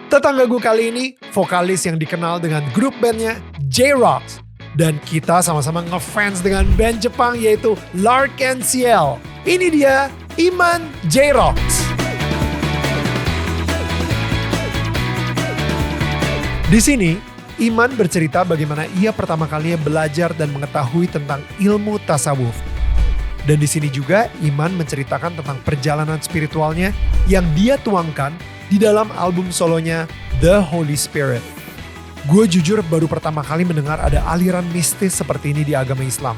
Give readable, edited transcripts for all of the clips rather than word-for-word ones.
Tetangga gue kali ini vokalis yang dikenal dengan grup bandnya J-Rocks. Dan kita sama-sama ngefans dengan band Jepang yaitu L'Arc-en-Ciel. Ini dia Iman J-Rocks. Di sini, Iman bercerita bagaimana ia pertama kalinya belajar dan mengetahui tentang ilmu tasawuf. Dan di sini juga Iman menceritakan tentang perjalanan spiritualnya yang dia tuangkan di dalam album solonya The Holy Spirit. Gue jujur baru pertama kali mendengar ada aliran mistis seperti ini di agama Islam.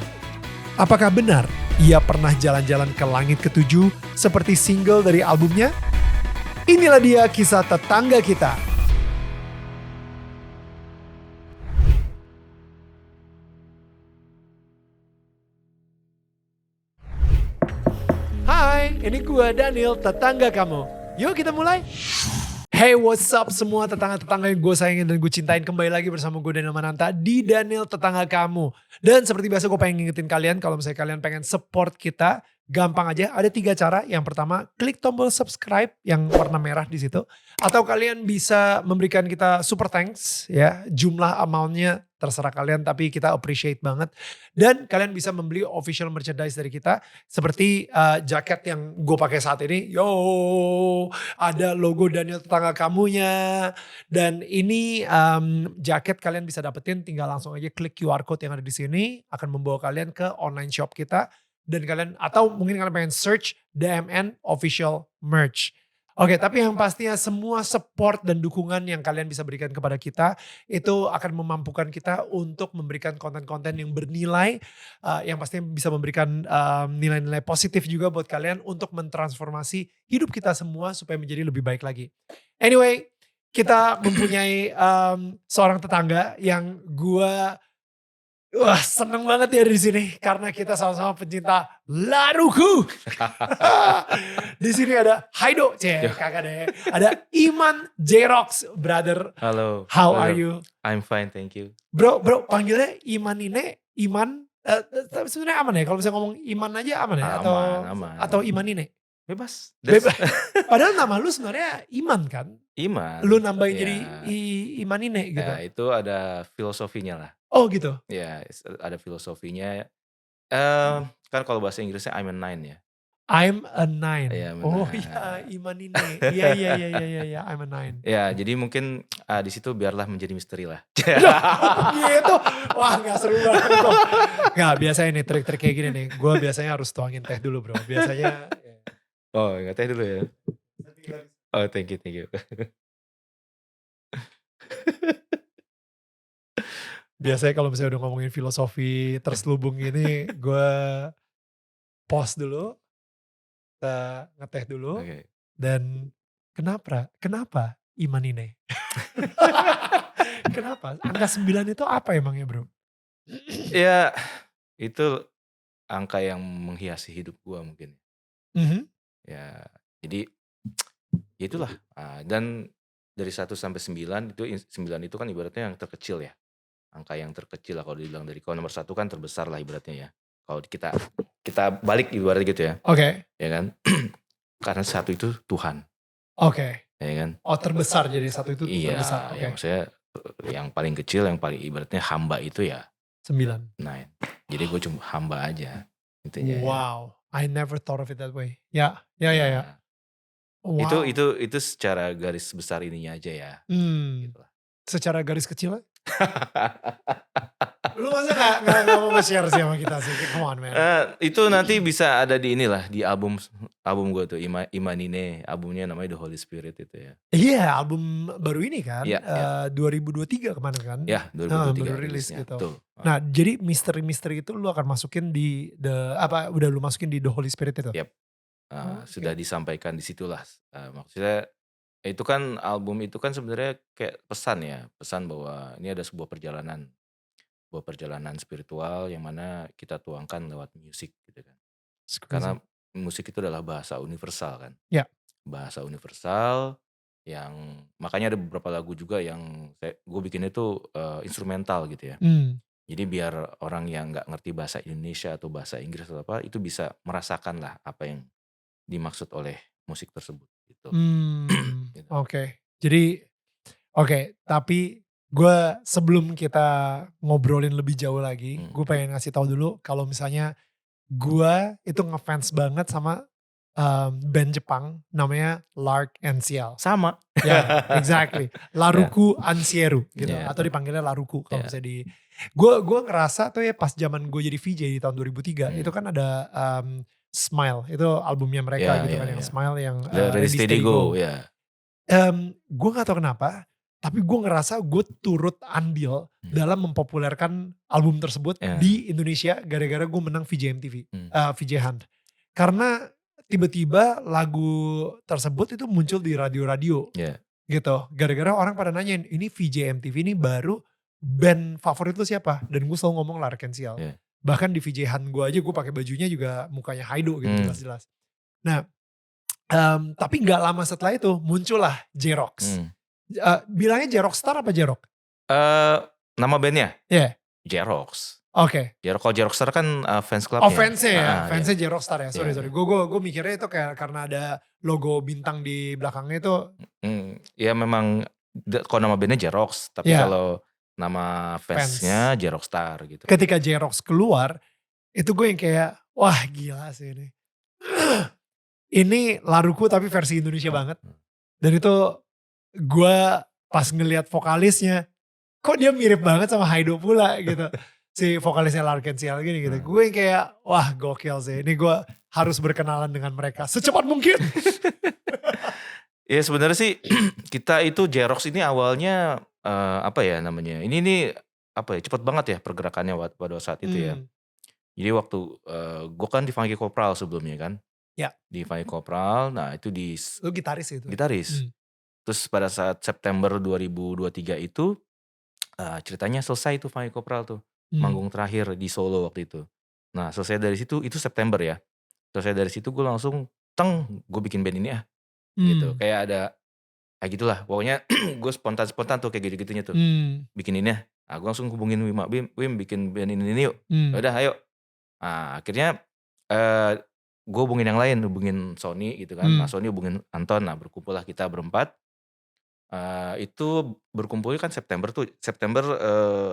Apakah benar ia pernah jalan-jalan ke langit ketujuh seperti single dari albumnya? Inilah dia kisah tetangga kita. Hai, ini gue Daniel, tetangga kamu. Yuk kita mulai. Hey, what's up semua tetangga-tetangga yang gue sayangin dan gue cintain. Kembali lagi bersama gue Daniel Mananta di Daniel Tetangga Kamu. Dan seperti biasa gue pengen ngingetin kalian kalau misalnya kalian pengen support kita, gampang aja. Ada 3 cara. Yang pertama, klik tombol subscribe yang warna merah di situ. Atau kalian bisa memberikan kita super thanks ya. Jumlah amountnya terserah kalian tapi kita appreciate banget. Dan kalian bisa membeli official merchandise dari kita. Seperti jaket yang gue pakai saat ini. Yo, ada logo Daniel Tetangga Kamunya. Dan ini jaket kalian bisa dapetin tinggal langsung aja klik QR code yang ada di sini. Akan membawa kalian ke online shop kita. Dan kalian, atau mungkin kalian pengen search DMN official merch. Oke, tapi yang pastinya semua support dan dukungan yang kalian bisa berikan kepada kita itu akan memampukan kita untuk memberikan konten-konten yang bernilai, yang pastinya bisa memberikan nilai-nilai positif juga buat kalian untuk mentransformasi hidup kita semua supaya menjadi lebih baik lagi. Anyway, kita mempunyai seorang tetangga yang seneng banget ya di sini karena kita sama-sama pencinta laruku. Di sini ada Haido, kakak deh. Ada Iman J-Rocks, brother. Halo. How are you? I'm fine, thank you. Bro, panggilnya Iman ini, Iman. Tapi sebenarnya aman ya? Kalau misalnya ngomong Iman aja aman ya? Aman. Atau Iman ini? Bebas. Padahal nama lu sebenarnya Iman kan? Iman. Lu nambahin ya. jadi Iman ini gitu. Ya, itu ada filosofinya lah. Oh gitu? Ya, ada filosofinya. Kan kalau bahasa Inggrisnya I'm a 9 ya. I'm a 9. Ya, Oh iya, Iman ini. Iya, I'm a 9. Ya, jadi mungkin di situ biarlah menjadi misteri lah. Gitu. Wah, gak seru banget bro. Gak, biasanya nih trik-trik kayak gini nih. Gue biasanya harus tuangin teh dulu bro. Biasanya. Oh, nggak teh dulu ya. Oh, thank you. Biasanya kalau misalnya udah ngomongin filosofi terselubung gini, gue pause dulu, kita ngeteh dulu, Okay. dan kenapa Iman ini? Kenapa? Angka 9 itu apa emangnya bro? Ya, itu angka yang menghiasi hidup gua mungkin. Ya, jadi ya itulah. Dan dari 1 sampai 9 itu 9 itu kan ibaratnya yang terkecil ya. Angka yang terkecil lah kalau dibilang dari kalau nomor 1 kan terbesar lah ibaratnya ya. Kalau kita balik ibaratnya gitu ya. Oke. Ya kan? Karena 1 itu Tuhan. Oke. Ya kan? Oh terbesar jadi 1 itu Iya, terbesar. ya maksudnya yang paling kecil yang paling ibaratnya hamba itu ya 9. 9. Jadi gue cuma hamba aja intinya. Wow, I never thought of it that way. Ya. Itu Wow. itu secara garis besar ininya aja ya. Gitu lah. Secara garis kecil? Lu masa gak mau nge-share sih sama kita sih? Come on man. Itu nanti bisa ada di inilah di album gue tuh Imanine, albumnya namanya The Holy Spirit itu ya. Iya, album baru ini kan, Iya. 2023 kemarin kan. Ya, 2023 baru rilis gitu. Tuh. Nah, jadi misteri-misteri itu lu akan masukin di udah lu masukin di The Holy Spirit itu? Yep. Sudah disampaikan di situlah. Maksudnya itu kan album itu kan sebenarnya kayak pesan bahwa ini ada sebuah perjalanan spiritual yang mana kita tuangkan lewat musik gitu kan. Karena musik itu adalah bahasa universal kan. Ya. Bahasa universal yang makanya ada beberapa lagu juga yang gue bikin itu instrumental gitu ya. Jadi biar orang yang nggak ngerti bahasa Indonesia atau bahasa Inggris atau apa itu bisa merasakan lah apa yang dimaksud oleh musik tersebut gitu. Oke. Jadi Oke, tapi gue sebelum kita ngobrolin lebih jauh lagi, gue pengen ngasih tahu dulu kalau misalnya gue itu ngefans banget sama band Jepang namanya Lark and Ciel. Sama. Ya, exactly. Laruku Ansieru gitu, Yeah. atau dipanggilnya Laruku kalau Yeah. misalnya di. Gue ngerasa tuh ya pas zaman gue jadi VJ di tahun 2003 itu kan ada Smile, itu albumnya mereka Yeah, gitu yeah, kan, yang yeah. Smile yang Ready Steady Go, ya. Gue gak tahu kenapa, tapi gue ngerasa gue turut andil dalam mempopulerkan album tersebut Yeah. di Indonesia gara-gara gue menang VJ MTV, VJ Hunt. Karena tiba-tiba lagu tersebut itu muncul di radio-radio Yeah. gitu. Gara-gara orang pada nanyain, ini VJ MTV ini baru band favorit lu siapa? Dan gue selalu ngomong Lark and Ciel. Yeah. Bahkan di VJ Hunt gue aja gue pakai bajunya juga mukanya Haido gitu jelas-jelas. Nah, tapi gak lama setelah itu muncullah J-Rocks. Bilangnya J-Rockstar apa J-Rock? Nama bandnya? Iya. J-Rocks. Oke. Kalau J-Rockstar kan fans clubnya. Oh, fansnya ya, fansnya J-Rockstar ya. Sorry. Yeah. Gue mikirnya itu kayak karena ada logo bintang di belakangnya itu. Ya memang kalau nama bandnya J-Rocks, tapi kalau nama fansnya J-Rockstar gitu. Ketika J-Rocks keluar, itu gue yang kayak, wah gila sih ini. Ini Laruku tapi versi Indonesia banget. Dan itu gue pas ngelihat vokalisnya, kok dia mirip banget sama Haido pula gitu. Si vokalisnya Lark and Ciel gini gitu. Gue yang kayak, wah gokil sih. Ini gue harus berkenalan dengan mereka secepat mungkin. Ya sebenarnya sih kita itu J-Rocks ini awalnya apa ya namanya. Ini apa ya, cepet banget ya pergerakannya pada saat itu ya. Jadi waktu gue kan di Funky Kopral sebelumnya kan. Ya. Di Funky Kopral, nah itu Lu gitaris itu? Gitaris. Terus pada saat September 2023 itu ceritanya selesai tuh Funky Kopral tuh. Manggung terakhir di Solo waktu itu. Nah selesai dari situ, itu September ya. Selesai dari situ gue langsung gue bikin band ini gitu. Kayak ada kayak gitulah. Pokoknya gue spontan tuh kayak gitu-gitunya tuh. Bikin ini ya. Nah, gue langsung hubungin Wim bikin band ini yuk. Udah ayo. Nah akhirnya gue hubungin yang lain, hubungin Sony gitu kan. Nah Sony hubungin Anton, nah berkumpullah kita berempat. Itu berkumpul kan September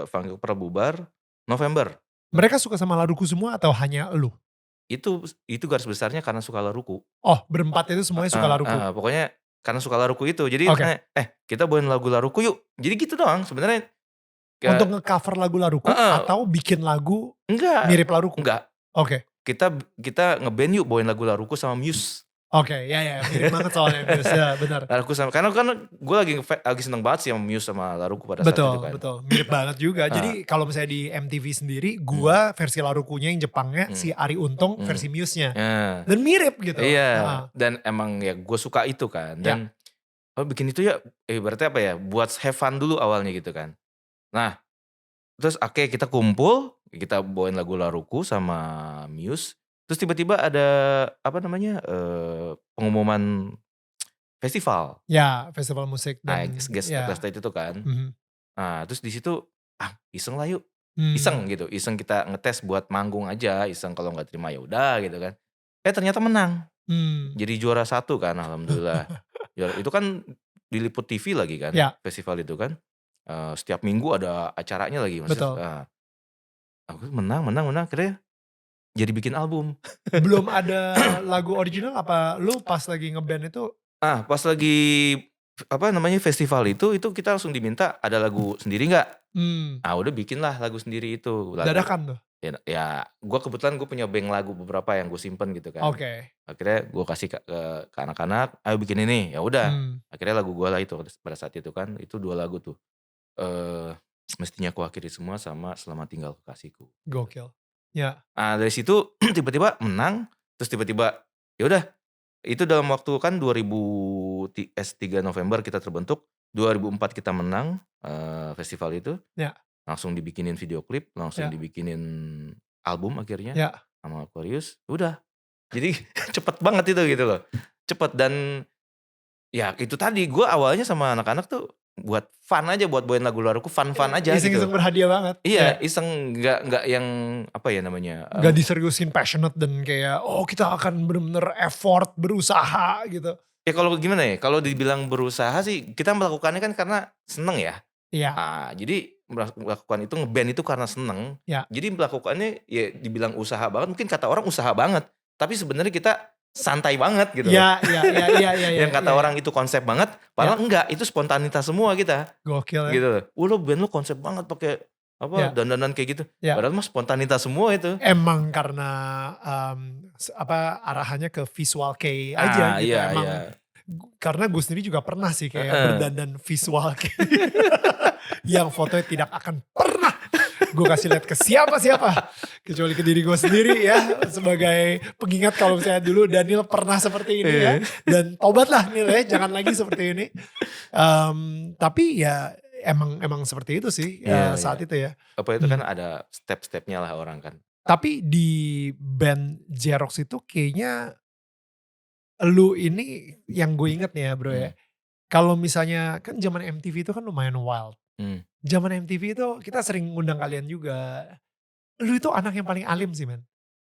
Funky Kopral bubar, November. Mereka suka sama Laruku semua atau hanya lu? Itu garis besarnya karena suka Laruku. Oh, berempat itu semuanya suka Laruku? Pokoknya karena suka Laruku itu. Jadi kita bawain lagu Laruku yuk. Jadi gitu doang sebenarnya. Untuk nge-cover lagu Laruku atau bikin lagu mirip Laruku? Enggak. Oke. Kita ngeband yuk bawain lagu Laruku sama Muse. Oke, ya mirip banget soalnya Muse, ya benar. Laruku sama, karena gue lagi seneng banget sih sama Muse sama Laruku pada saat itu kan. Betul, mirip banget juga. Jadi kalau misalnya di MTV sendiri, gue versi Larukunya yang Jepangnya, si Ari Untung versi Muse-nya. Dan mirip gitu. Iya, dan emang ya gue suka itu kan. Dan bikin itu ya, berarti apa ya, buat have fun dulu awalnya gitu kan. Nah, terus kita kumpul, kita bawain lagu Laruku sama Muse. Terus tiba-tiba ada pengumuman festival. Ya, festival musik dan guest stage itu kan. Nah, terus di situ iseng lah yuk. Iseng kita ngetes buat manggung aja, iseng kalau nggak terima ya udah gitu kan. Ternyata menang. Jadi juara 1 kan, alhamdulillah. Itu kan diliput TV lagi kan, festival itu kan. Setiap minggu ada acaranya lagi. Betul. Aku menang akhirnya jadi bikin album. Belum ada lagu original apa lu pas lagi ngeband itu? Pas lagi festival itu kita langsung diminta ada lagu sendiri nggak? Udah bikin lah lagu sendiri itu. Dadakan tuh? Ya gue kebetulan gue punya bank lagu beberapa yang gue simpen gitu kan. Oke. Akhirnya gue kasih ke anak-anak, ayo bikin ini. Ya udah. Akhirnya lagu gue lah itu pada saat itu kan, itu 2 lagu tuh. Mestinya Ku Akhiri Semua sama Selamat Tinggal Kekasihku. Gokil. Ya. Dari situ tiba-tiba menang, terus tiba-tiba ya udah. Itu dalam waktu kan 3 November kita terbentuk, 2004 kita menang festival itu. Ya. Langsung dibikinin video klip, langsung dibikinin album akhirnya sama Aquarius. Udah. Jadi cepet banget itu gitu loh. Cepet dan ya itu tadi gue awalnya sama anak-anak tuh buat fun aja, buat bawain lagu Laruku fun aja gitu. Iseng berhadiah banget. Iya, iseng nggak yang apa ya namanya. Nggak diseriusin, passionate dan kayak kita akan bener-bener effort, berusaha gitu. Ya kalau gimana ya, kalau dibilang berusaha sih kita melakukannya kan karena seneng ya. Iya, Jadi melakukan itu nge-band itu karena seneng. ya. Jadi melakukannya ya dibilang usaha banget, mungkin kata orang usaha banget. Tapi sebenarnya kita santai banget gitu Iya, loh. iya, iya, iya, iya, iya, Yang kata iya, iya. orang itu konsep banget, Ya, padahal enggak, itu spontanitas semua kita. gokil ya. Gitu loh. Lo band lo konsep banget pakai apa Ya, dandanan kayak gitu. ya. Padahal mah spontanitas semua itu. Emang karena arahannya ke visual kei aja gitu. Iya iya. Emang karena gue sendiri juga pernah sih kayak Heeh. berdandan visual kei yang fotonya tidak akan pernah gue kasih lihat ke siapa-siapa kecuali ke diri gue sendiri ya, sebagai pengingat kalau misalnya dulu Daniel pernah seperti ini ya, dan tobatlah Nil ya, jangan lagi seperti ini. Tapi ya emang seperti itu sih Iya iya. saat itu ya. Apa itu kan Hmm. ada step-stepnya lah orang kan. Tapi di band Xerox itu kayaknya lu ini yang gue inget nih ya bro ya. Hmm. Kalau misalnya kan zaman MTV itu kan lumayan wild. Hmm. Zaman MTV itu kita sering ngundang kalian juga. Lu itu anak yang paling alim sih men.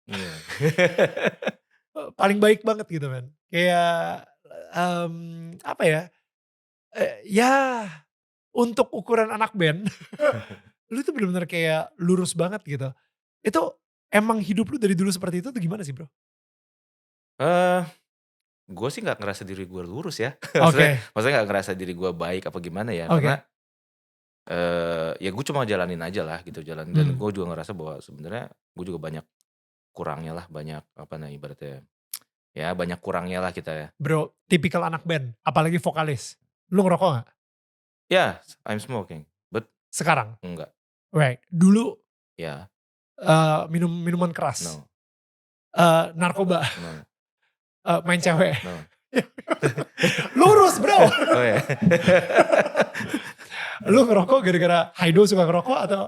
Iya. Paling baik banget gitu men. Kayak apa ya. Ya untuk ukuran anak band. Lu tuh bener-bener kayak lurus banget gitu. Itu emang hidup lu dari dulu seperti itu tuh gimana sih bro? Eh, gue sih nggak ngerasa diri gue lurus ya. maksudnya Oke, maksudnya nggak ngerasa diri gue baik apa gimana ya, karena oke. ya gue cuma jalanin aja lah gitu, jalan, dan Hmm. gue juga ngerasa bahwa sebenarnya gue juga banyak kurangnya lah, banyak apa nah ibaratnya ya banyak kurangnya lah kita ya. Bro, tipikal anak band, apalagi vokalis. Lu ngerokok gak? Ya, I'm smoking, but Sekarang? enggak. Right. Dulu Ya, minum minuman keras, no, narkoba, no, main cewek. no. Lurus bro. Oh ya. Lu ngerokok gara-gara Haido suka ngerokok atau?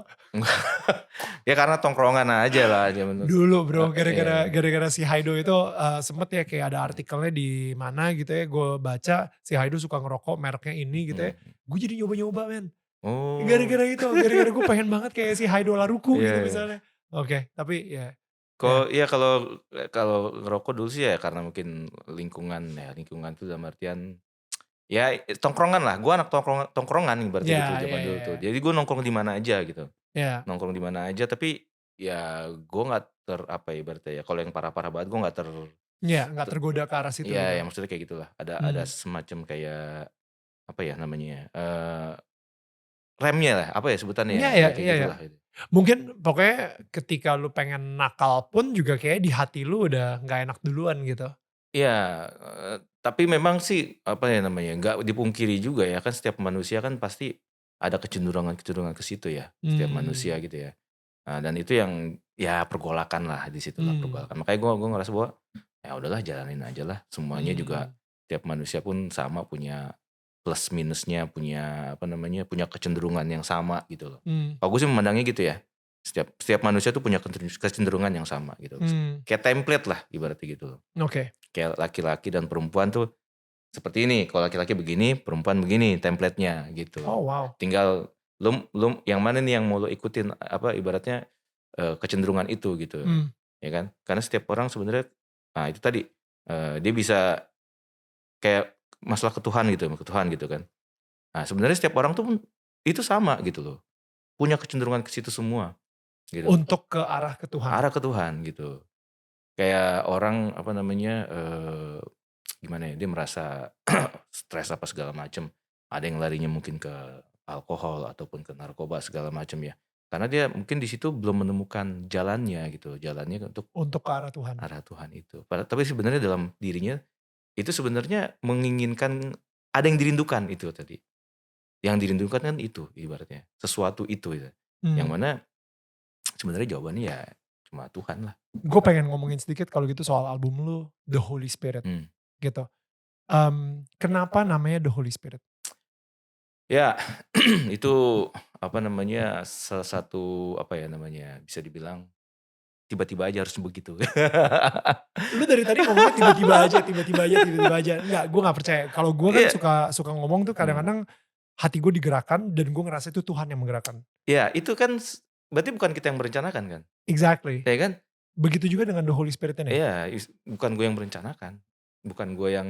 Ya karena tongkrongan aja lah zaman dulu. Dulu bro, Iya. gara-gara si Haido itu sempet ya kayak ada artikelnya di mana gitu ya, gue baca si Haido suka ngerokok mereknya ini gitu ya. Hmm. Gue jadi nyoba-nyoba men. Oh. Gara-gara itu, gara-gara gue pengen banget kayak si Haido Laruku Iya gitu iya. misalnya. Oke, tapi ya. Ya. Kalau iya kalau kalau ngerokok dulu sih ya karena mungkin lingkungan ya, lingkungan tuh dalam artian ya tongkrongan lah, gua anak tongkrongan ibaratnya gitu Ya, ya, zaman dulu ya, tuh. ya. Jadi gua nongkrong di mana aja gitu, Ya, nongkrong di mana aja, tapi ya gua nggak apa ya ibaratnya ya, kalau yang parah-parah banget gua nggak ya, nggak tergoda ke arah situ ya gitu. ya maksudnya kayak gitulah. Ada Hmm. semacam kayak apa ya namanya ya, remnya lah, apa ya sebutannya ya, Iya ya, ya kayak iya ya. gitulah gitu. Mungkin pokoknya ketika lu pengen nakal pun juga kayak di hati lu udah nggak enak duluan gitu. Iya, tapi memang sih, apa ya namanya, nggak dipungkiri juga ya, kan setiap manusia kan pasti ada kecenderungan-kecenderungan ke situ ya, setiap manusia Hmm. gitu ya. Nah, dan itu yang, ya pergolakan lah, di situlah Hmm. pergolakan. Makanya gua ngerasa bahwa, ya udahlah jalanin aja lah, semuanya juga Hmm. tiap manusia pun sama punya plus minusnya, punya apa namanya, punya kecenderungan yang sama gitu loh. Hmm. Kalau gue sih memandangnya gitu ya, setiap setiap manusia tuh punya kecenderungan yang sama gitu. Hmm. Kayak template lah ibaratnya gitu loh. Oke. Kayak laki-laki dan perempuan tuh seperti ini, kalau laki-laki begini, perempuan begini template-nya gitu. Oh wow. Tinggal lu yang mana nih yang mau lu ikutin apa ibaratnya kecenderungan itu gitu. Hmm. Ya kan? Karena setiap orang sebenarnya nah itu tadi dia bisa kayak masalah ke Tuhan gitu kan. Nah, sebenarnya setiap orang tuh itu sama gitu loh. Punya kecenderungan ke situ semua gitu. Untuk ke arah ke Tuhan. Arah ke Tuhan gitu. Kayak orang apa namanya gimana ya, dia merasa stres apa segala macam. Ada yang larinya mungkin ke alkohol ataupun ke narkoba segala macam ya. Karena dia mungkin di situ belum menemukan jalannya gitu, jalannya untuk Untuk ke arah Tuhan. arah Tuhan itu. Tapi sebenarnya dalam dirinya itu sebenarnya menginginkan ada yang dirindukan itu tadi. Yang dirindukan kan itu ibaratnya, sesuatu itu ya. Yang Hmm. mana sebenarnya jawabannya ya cuma Tuhan lah. Gue pengen ngomongin sedikit kalau gitu soal album lu The Holy Spirit Hmm. gitu. Kenapa namanya The Holy Spirit? Ya, itu apa namanya, salah satu apa ya namanya, bisa dibilang tiba-tiba aja harus begitu. Lu dari tadi ngomongnya tiba-tiba aja, tiba-tiba aja, tiba-tiba aja. Enggak, gue gak percaya. Kalau gue kan Iya, suka ngomong tuh mmm, kadang-kadang hati gue digerakkan dan gue ngerasa itu Tuhan yang menggerakkan. iya itu kan berarti bukan kita yang merencanakan kan, Exactly. ya kan? Begitu juga dengan The Holy Spirit ini. Iya, bukan gue yang merencanakan, bukan gue yang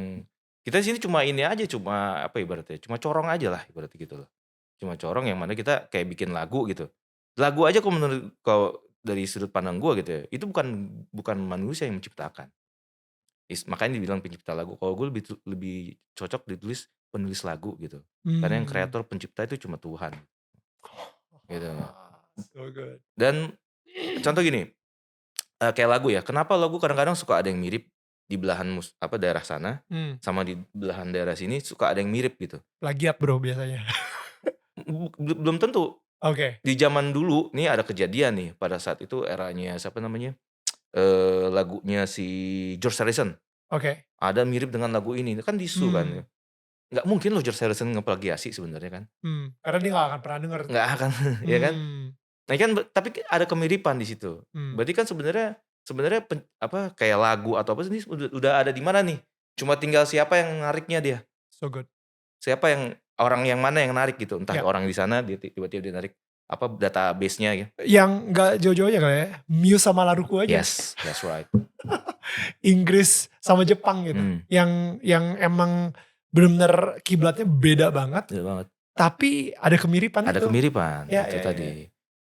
Kita di sini cuma ini aja, cuma apa ibaratnya, cuma corong aja lah ibaratnya gitu loh. Cuma corong yang mana kita kayak bikin lagu gitu. Lagu aja kalau dari sudut pandang gue gitu ya, itu bukan manusia yang menciptakan. Makanya dibilang pencipta lagu. Kalau gue lebih cocok ditulis penulis lagu gitu. Karena yang kreator pencipta itu cuma Tuhan. Gitu. So good. Dan contoh gini, kayak lagu ya. Kenapa lagu kadang-kadang suka ada yang mirip di belahan daerah sana sama di belahan daerah sini suka ada yang mirip gitu. Plagiat bro biasanya. Belum tentu. Oke. Di zaman dulu nih ada kejadian nih pada saat itu eranya siapa namanya? Lagunya si George Harrison. Oke. Ada mirip dengan lagu ini kan disu kan. Nggak mungkin loh George Harrison ngeplagiasi sebenarnya kan. Karena dia nggak akan pernah denger. Nggak akan, ya kan? Nah kan tapi ada kemiripan di situ. Berarti kan sebenarnya kayak lagu atau apa ini udah ada di mana nih? Cuma tinggal siapa yang nariknya dia. So good. Siapa yang orang yang mana yang narik gitu. Entah orang di sana dia tiba-tiba dia narik database-nya gitu. Yang nggak jauh-jauh aja kali ya. Muse sama Laruku aja. Yes, that's right. Inggris sama Jepang gitu. Yang emang benar-benar kiblatnya beda banget. Beda banget. Tapi ada kemiripan. Ada kemiripan. Ya, itu tadi.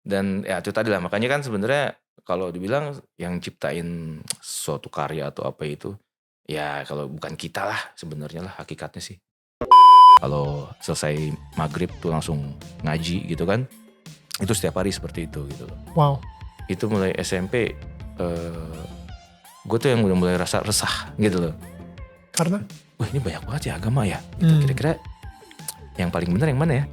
Dan ya itu tadi lah. Makanya kan sebenarnya kalau dibilang yang ciptain suatu karya atau apa itu, ya kalau bukan kita lah sebenarnya lah hakikatnya sih. Kalau selesai maghrib tuh langsung ngaji gitu kan, itu setiap hari seperti itu gitu loh. Wow. Itu mulai SMP, gue tuh yang udah mulai rasa resah gitu loh. Karena? Wah ini banyak banget ya agama ya. Gitu. Kira-kira yang paling benar yang mana ya?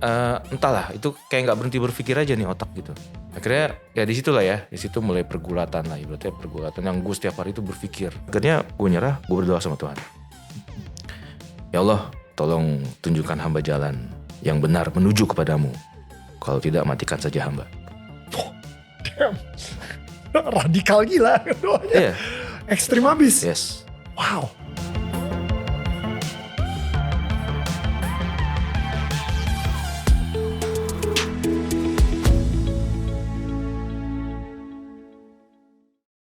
Entahlah, itu kayak nggak berhenti berpikir aja nih otak gitu. Akhirnya ya di situ lah ya, di situ mulai pergulatan lah, ibaratnya pergulatan yang gue setiap hari itu berpikir. Akhirnya gue nyerah, gue berdoa sama Tuhan. Ya Allah, tolong tunjukkan hamba jalan yang benar menuju kepadamu. Kalau tidak matikan saja hamba. Damn. Radikal gila doanya. Iya. Ekstrim abis. Yes. Wow.